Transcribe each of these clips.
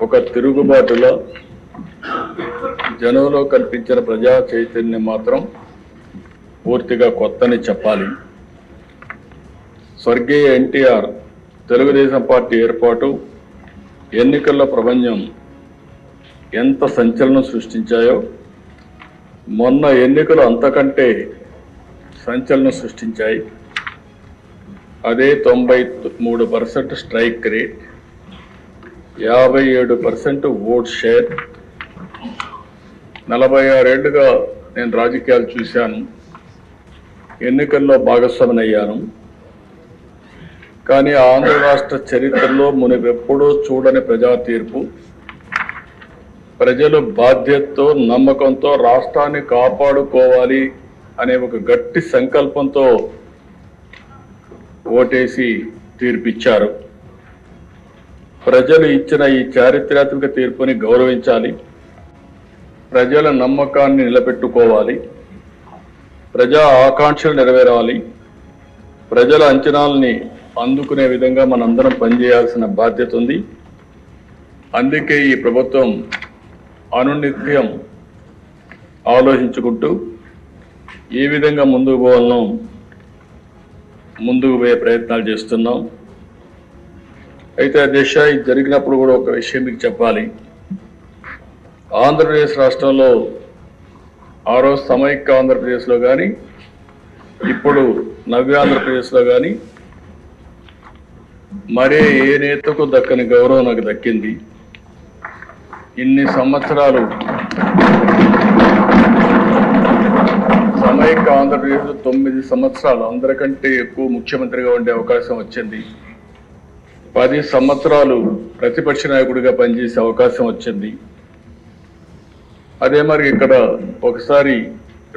ఒక తిరుగుబాటులో జనంలో కనిపించిన ప్రజా చైతన్యం మాత్రం పూర్తిగా కొత్తని చెప్పాలి. స్వర్గీయ ఎన్టీఆర్ తెలుగుదేశం పార్టీ ఏర్పాటు ఎన్నికల్లో ప్రపంచం ఎంత సంచలనం సృష్టించాయో మొన్న ఎన్నికలు అంతకంటే సంచలనం సృష్టించాయి. అదే 93% స్ట్రైక్ రేట్, 57% ఓట్ షేర్. 46 ఏళ్లుగా నేను రాజకీయాలు చూశాను, ఎన్నికల్లో భాగస్వామినయ్యాను. కానీ ఆంధ్ర రాష్ట్ర చరిత్రలో మునుపెప్పుడూ చూడని ప్రజా తీర్పు, ప్రజలు బాధ్యతతో నమ్మకంతో రాష్ట్రాన్ని కాపాడుకోవాలి అనే ఒక గట్టి సంకల్పంతో ఓటేసి తీర్పిచ్చారు. ప్రజలు ఇచ్చిన ఈ చారిత్రాత్మక తీర్పుని గౌరవించాలి, ప్రజల నమ్మకాన్ని నిలబెట్టుకోవాలి, ప్రజా ఆకాంక్షలు నెరవేరాలి, ప్రజల అంచనాలని అందుకునే విధంగా మనందరం పనిచేయాల్సిన బాధ్యత ఉంది. అందుకే ఈ ప్రభుత్వం అనునిత్యం ఆలోచించుకుంటూ ఏ విధంగా ముందుకు పోవాలనో ముందుకు పోయే ప్రయత్నాలు చేస్తున్నాం. అయితే దిశ ఇది జరిగినప్పుడు కూడా ఒక విషయం మీకు చెప్పాలి. ఆంధ్రప్రదేశ్ రాష్ట్రంలో ఆ రోజు సమైక్య ఆంధ్రప్రదేశ్లో కానీ ఇప్పుడు నవ్య ఆంధ్రప్రదేశ్లో కానీ మరే ఏ నేతకు దక్కని గౌరవం నాకు దక్కింది. ఇన్ని సంవత్సరాలు సమైక్య ఆంధ్రప్రదేశ్లో 9 సంవత్సరాలు అందరికంటే ఎక్కువ ముఖ్యమంత్రిగా ఉండే అవకాశం వచ్చింది. 10 సంవత్సరాలు ప్రతిపక్ష నాయకుడిగా పనిచేసే అవకాశం వచ్చింది. అదే మరి ఇక్కడ ఒకసారి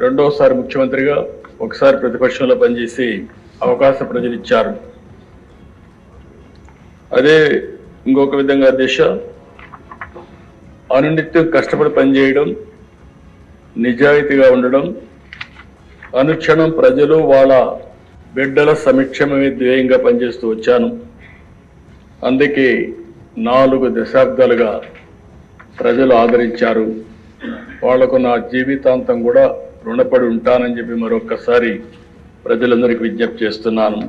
రెండోసారి ముఖ్యమంత్రిగా ఒకసారి ప్రతిపక్షంలో పనిచేసే అవకాశం ప్రజలు ఇచ్చారు. అదే ఇంకొక విధంగా దిశ అనునిత్యం కష్టపడి పనిచేయడం, నిజాయితీగా ఉండడం, అనుక్షణం ప్రజలు వాళ్ళ బిడ్డల సంక్షేమమే ధ్యేయంగా పనిచేస్తూ వచ్చాను. అందుకే 4 దశాబ్దాలుగా ప్రజలు ఆదరించారు. వాళ్లకు నా జీవితాంతం కూడా రుణపడి ఉంటానని చెప్పి మరొక్కసారి ప్రజలందరికీ విజ్ఞప్తి చేస్తున్నాను.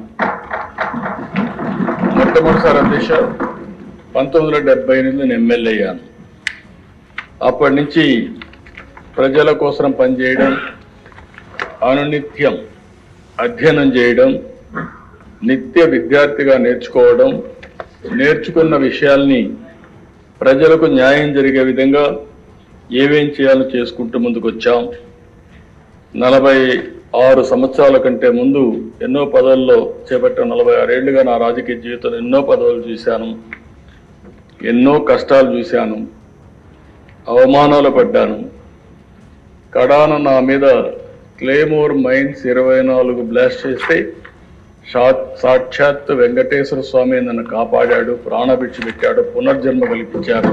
మొట్టమొదటిసారి అధ్యక్ష 1978 నేను ఎమ్మెల్యే అయ్యాను. అప్పటి నుంచి ప్రజల కోసం పనిచేయడం, అనునిత్యం అధ్యయనం చేయడం, నిత్య విద్యార్థిగా నేర్చుకోవడం, నేర్చుకున్న విషయాల్ని ప్రజలకు న్యాయం జరిగే విధంగా ఏమేం చేయాలో చేసుకుంటూ ముందుకు వచ్చాం. 46 సంవత్సరాల కంటే ముందు ఎన్నో పదవుల్లో చేపట్టిన 46 ఏళ్లుగా నా రాజకీయ జీవితంలో ఎన్నో పదవులు చూశాను, ఎన్నో కష్టాలు చూశాను, అవమానాలు పడ్డాను. కడాన నా మీద క్లేమోర్ మైన్స్ 24 బ్లాస్ట్ చేస్తే సాక్షాత్ వెంకటేశ్వర స్వామి నన్ను కాపాడాడు, ప్రాణభిక్ష పెట్టాడు, పునర్జన్మ కల్పించాడు.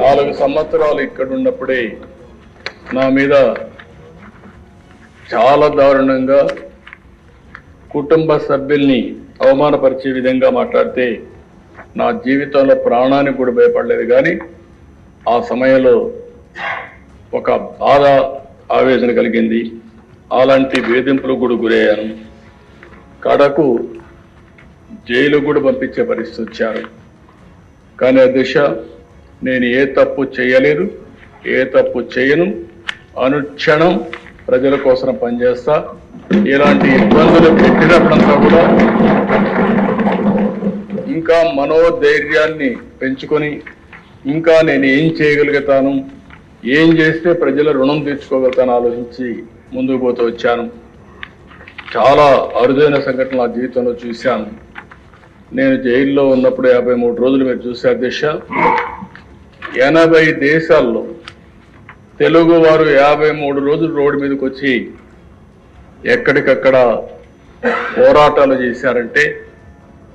4 సంవత్సరాలు ఇక్కడ ఉన్నప్పుడే నా మీద చాలా దారుణంగా కుటుంబ సభ్యుల్ని అవమానపరిచే విధంగా మాట్లాడితే నా జీవితంలో ప్రాణానికి కూడా భయపడలేదు. కానీ ఆ సమయంలో ఒక బాధ, ఆవేదన కలిగింది. అలాంటి వేధింపులు కూడా గురయ్యాను. కడకు జైలు కూడా పంపించే పరిస్థితి వచ్చారు. కానీ ఆ దిశ నేను ఏ తప్పు చేయలేదు, ఏ తప్పు చేయను. అనుక్షణం ప్రజల కోసం పనిచేస్తా. ఇలాంటి ఇబ్బందులు పెట్టినప్పుడంతా కూడా ఇంకా మనోధైర్యాన్ని పెంచుకొని ఇంకా నేను ఏం చేయగలుగుతాను, ఏం చేస్తే ప్రజల రుణం తీర్చుకోగలుగుతాను ఆలోచించి ముందుకు పోతూ వచ్చాను. చాలా అరుదైన సంఘటన నా జీవితంలో చూశాను. నేను జైల్లో ఉన్నప్పుడు 53 రోజులు మీరు చూసే అధ్యక్ష, 80 దేశాల్లో తెలుగు వారు 53 రోజులు రోడ్డు మీదకి వచ్చి ఎక్కడికక్కడ పోరాటాలు చేశారంటే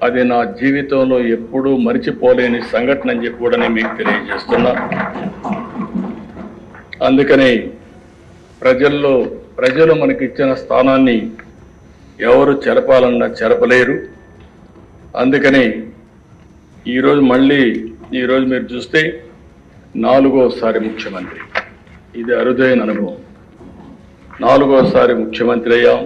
అది నా జీవితంలో ఎప్పుడూ మరిచిపోలేని సంఘటన అని చెప్పి కూడా నేను మీకు తెలియజేస్తున్నా. అందుకని ప్రజలు మనకిచ్చిన స్థానాన్ని ఎవరు చెరపాలన్నా చెరపలేరు. అందుకని ఈరోజు మళ్ళీ ఈరోజు మీరు చూస్తే 4వసారి ముఖ్యమంత్రి. ఇది అరుదైన అనుభవం. 4వసారి ముఖ్యమంత్రి అయ్యాం.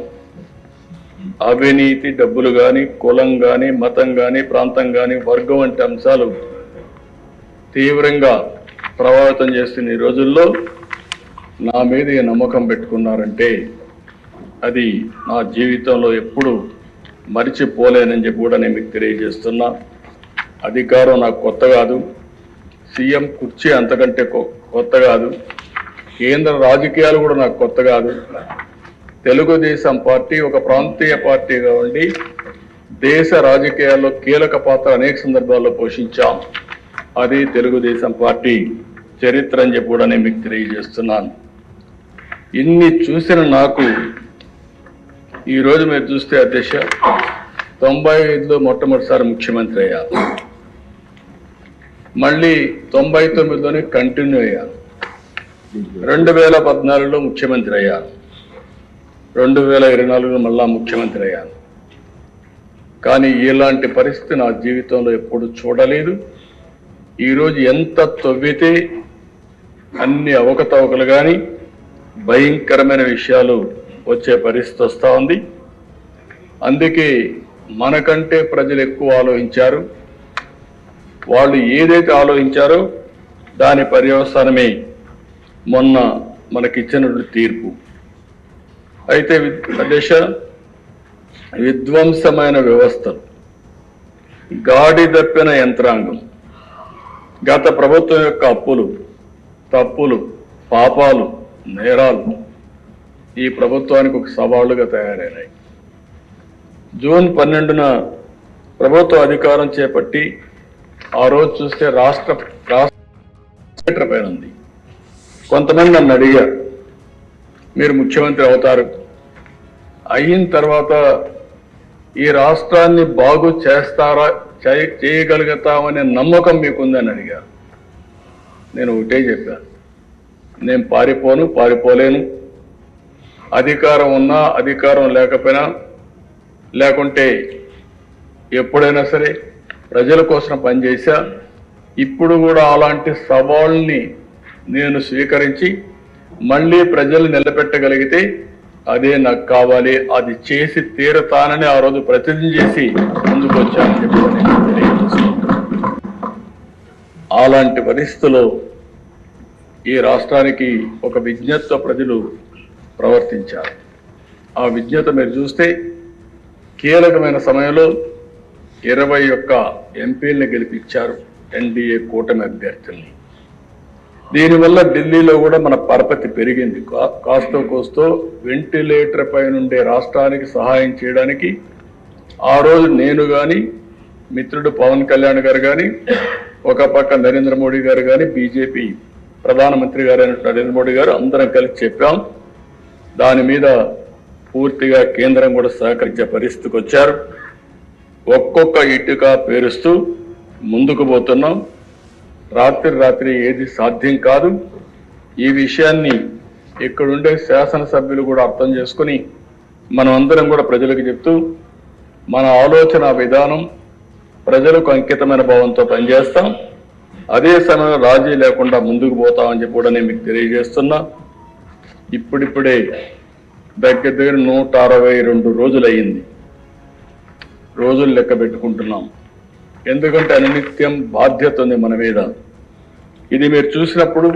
అవినీతి, డబ్బులు కానీ, కులం కానీ, మతం కానీ, ప్రాంతం కానీ, వర్గం వంటి అంశాలు తీవ్రంగా ప్రభావితం చేస్తున్న ఈ రోజుల్లో నా మీద ఈ నమ్మకం పెట్టుకున్నారంటే అది నా జీవితంలో ఎప్పుడు మరిచిపోలేనని చెప్పి కూడా నేను మీకు తెలియజేస్తున్నా. అధికారం నాకు కొత్త కాదు, సీఎం కుర్చీ అంతకంటే కొత్త కాదు, కేంద్ర రాజకీయాలు కూడా నాకు కొత్త కాదు. తెలుగుదేశం పార్టీ ఒక ప్రాంతీయ పార్టీగా ఉండి దేశ రాజకీయాల్లో కీలక పాత్ర అనేక సందర్భాల్లో పోషించాం. అది తెలుగుదేశం పార్టీ చరిత్ర అని చెప్పి కూడా నేను మీకు తెలియజేస్తున్నాను. ఇన్ని చూసిన నాకు ఈరోజు మీరు చూస్తే అధ్యక్ష 95లో మొట్టమొదటిసారి ముఖ్యమంత్రి అయ్యాను. మళ్ళీ 99లోనే కంటిన్యూ అయ్యాను. 2014లో ముఖ్యమంత్రి అయ్యాను. 2024లో మళ్ళా ముఖ్యమంత్రి అయ్యాను. కానీ ఇలాంటి పరిస్థితి నా జీవితంలో ఎప్పుడు చూడలేదు. ఈరోజు ఎంత తవ్వితే అన్ని అవకతవకలు కానీ భయంకరమైన విషయాలు వచ్చే పరిస్థితి వస్తూ ఉంది. అందుకే మనకంటే ప్రజలు ఎక్కువ ఆలోచించారు. వాళ్ళు ఏదైతే ఆలోచించారో దాని పర్యవసానమే మొన్న మనకిచ్చినటువంటి తీర్పు. అయితే దేశ విధ్వంసమైన వ్యవస్థలు, గాడి తప్పిన యంత్రాంగం, గత ప్రభుత్వం యొక్క అప్పులు, తప్పులు, పాపాలు, నేరాలు ఈ ప్రభుత్వానికి ఒక సవాళ్లుగా తయారైనాయి. జూన్ 12న ప్రభుత్వ అధికారం చేపట్టి ఆ రోజు చూస్తే రాష్ట్ర పైన ఉంది. కొంతమంది నన్ను అడిగారు, మీరు ముఖ్యమంత్రి అవుతారు, అయిన తర్వాత ఈ రాష్ట్రాన్ని బాగు చేస్తారా, చేయగలుగుతామనే నమ్మకం మీకుందని అడిగారు. నేను ఒకటే చెప్పాను, నేను పారిపోలేను. అధికారం ఉన్నా అధికారం లేకపోయినా, లేకుంటే ఎప్పుడైనా సరే ప్రజల కోసం పనిచేశా. ఇప్పుడు కూడా అలాంటి సవాళ్ళని నేను స్వీకరించి మళ్ళీ ప్రజలు నిలబెట్టగలిగితే అదే నాకు కావాలి, అది చేసి తీరతానని ఆ రోజు ప్రతిజ్ఞ చేసి ముందుకు వచ్చానని చెప్పి నేను తెలియజేస్తున్నాను. అలాంటి పరిస్థితుల్లో ఈ రాష్ట్రానికి ఒక విజ్ఞతతో ప్రజలు ప్రవర్తించారు. ఆ విజ్ఞత మీరు చూస్తే కీలకమైన సమయంలో 21 ఎంపీలను గెలిపించారు ఎన్డీఏ కూటమి అభ్యర్థుల్ని. దీనివల్ల ఢిల్లీలో కూడా మన పరపతి పెరిగింది. కాస్తో కోస్తో వెంటిలేటర్ పై నుండే రాష్ట్రానికి సహాయం చేయడానికి ఆ రోజు నేను కానీ, మిత్రుడు పవన్ కళ్యాణ్ గారు కానీ, ఒక పక్క నరేంద్ర మోడీ గారు కానీ, బీజేపీ ప్రధానమంత్రి గారు అయిన నరేంద్ర మోడీ గారు అందరం కలిసి చెప్పాం. దాని మీద పూర్తిగా కేంద్రం కూడా సహకరించే పరిస్థితికి వచ్చారు. ఒక్కొక్క ఇటుక పేరుస్తూ ముందుకు పోతున్నాం. రాత్రి ఏది సాధ్యం కాదు. ఈ విషయాన్ని ఇక్కడుండే శాసనసభ్యులు కూడా అర్థం చేసుకుని మనం అందరం కూడా ప్రజలకు చెప్తూ మన ఆలోచన విధానం ప్రజలకు అంకితమైన భావంతో పనిచేస్తాం. అదే సమయంలో రాజీ లేకుండా ముందుకు పోతామని చెప్పి కూడా నేను మీకు తెలియజేస్తున్నా. ఇప్పుడిప్పుడే దగ్గర 162 రోజులు అయ్యింది. రోజులు లెక్క పెట్టుకుంటున్నాం. ఎందుకంటే అనినిత్యం బాధ్యత ఉంది మన మీద. ఇది మీరు చూసినప్పుడు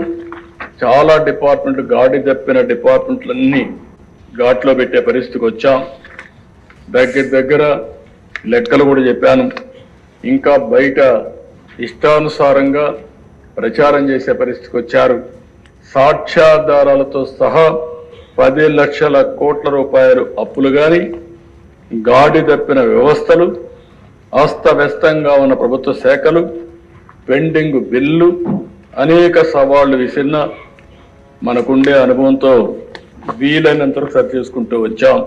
చాలా డిపార్ట్మెంట్, గాడి తప్పిన డిపార్ట్మెంట్లన్నీ ఘాట్లో పెట్టే పరిస్థితికి వచ్చాం. దగ్గర లెక్కలు కూడా చెప్పాను. ఇంకా బయట ఇష్టానుసారంగా ప్రచారం చేసే పరిస్థితికి వచ్చారు. సాక్ష్యాధారాలతో సహా 10 లక్షల కోట్ల రూపాయలు అప్పులు కానీ, గాడి తప్పిన వ్యవస్థలు, అస్తవ్యస్తంగా ఉన్న ప్రభుత్వ శాఖలు, పెండింగ్ బిల్లు, అనేక సవాళ్లు విసిరిన మనకుండే అనుభవంతో వీలైనంతవరకు సరి చేసుకుంటూ వచ్చాం.